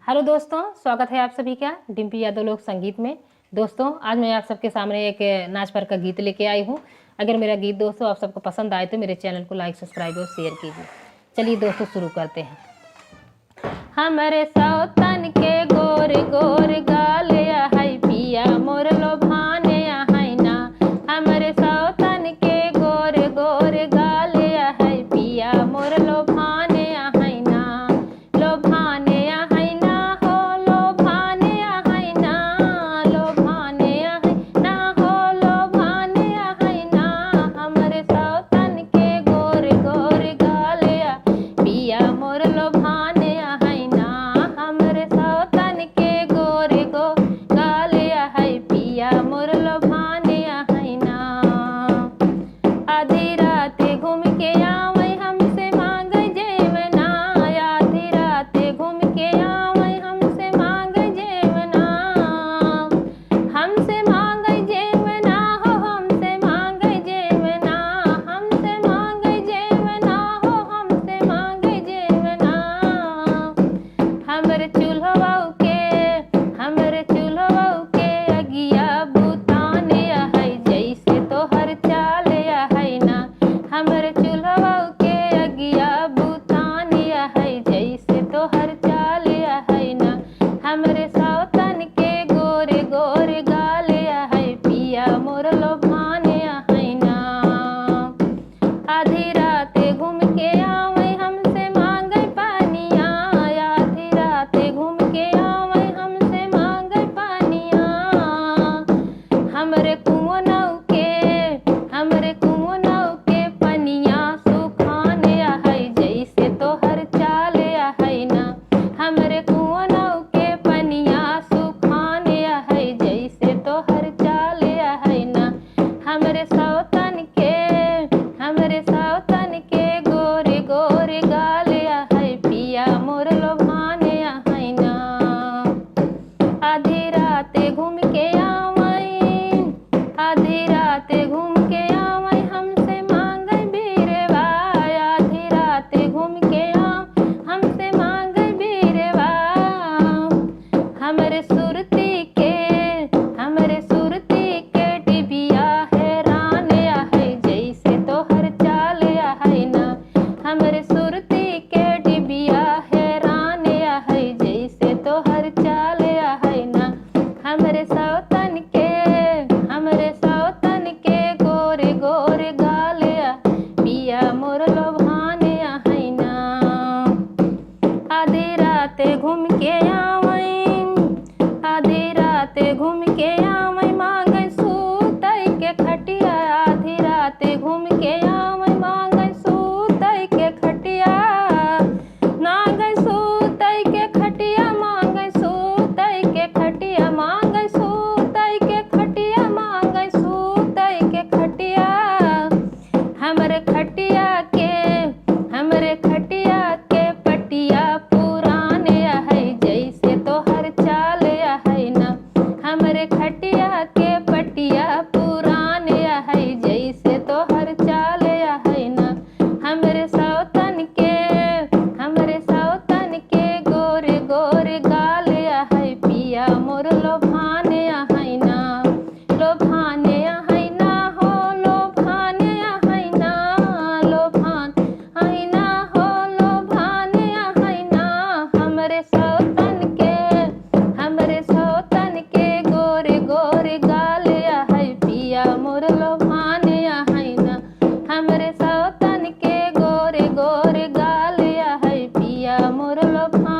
Hello दोस्तों, स्वागत है आप सभी का डिम्पी यादव लोक संगीत में। दोस्तों, आज मैं आप सबके सामने एक नाच पर का गीत लेके आई हूँ। अगर मेरा गीत दोस्तों आप सबको पसंद आए तो मेरे चैनल को लाइक, सब्सक्राइब और शेयर कीजिए। चलिए दोस्तों, शुरू करते हैं। हमरे सौतन के गोर गोर गाल है पिया मोर लोभाने है ना। हमरे सौतन के गोर गोर गाल है पिया मोर लोभाने है ना। लोभाने है ना हो, लोभाने है ना। लोभाने है ना हो, लोभाने है ना। हमरे सौतन के गोर गोर गाल पिया मोर लोभाने है ना। हमरे सौतन के गोर गोर गाल है पिया मोर लोभाने है ना। आधी रात घूम के आवै हमसे मांगै जेवना। आधी रात घूम के आवै हमसे मांगै जेवना। हमसे मांगै जेवना हो, हमसे मांगै जेवना। हमसे मांगै जेवना हो, हमसे मांगै जेवना। हमरे चूल्हा के अगिया बुताने है जैसे तोहर चाल है ना। हमरे चूल्हा के अगिया बुताने है जैसे तोहर चाल है ना। हमरे सौतन के गोर गोर गाल है पिया मोर लोभाने है ना। आधी रात घूम के आवै हमसे मांगै पानिया। आधी रात घूम के आवै हमसे मांगै पानिया। हमरे कुआं के पनिया सुखाने है जैसे तोहर चाल है ना। हमरे कुआं के पनिया सुखाने है जैसे तोहर चाल है ना। हमरे सौतन के गोर गोर गाल है पिया मोर लोभाने है ना। आधी रात घूम के आवै हमसे मांगै बीरवा। आधी रात घूम के हमसे मांगै बीरवा। हमरे सुरती के डिबिया हैरान है जैसे तोहर चाल है ना। हमरे सुरती के डिबिया हैरान है जैसे तोहर चाल है ना। हमरे सौतन के गोर गोर गाल पिया मोर लोभाने है ना। आधी रात घूम के आवै मांगै सूतै के खटिया। आधी रात घूम के आवै मांगै सूतै के खटिया। मांगै सूतै के खटिया, मांगै सूतै के खटिया। मांगै सूतै के खटिया, मांगै सूतै के खटिया। हमरे खटिया के पटिया पुराने है जैसे तोहर चाल है ना। हमरे खटिया के पटिया पुराने है जैसे तोहर चाल है ना। हमरे सौतन के गोर गोर गाल है पिया मोर लोभाने है ना। लोभाने है ना हो, लोभाने है ना। लोभान है ना हो, लोभाने है ना। हमरे सौतन के गोर गोर गाल है पिया मोर लोभाने है ना। हमरे सौतन के गोर गोर गाल है पिया मोर लोभाने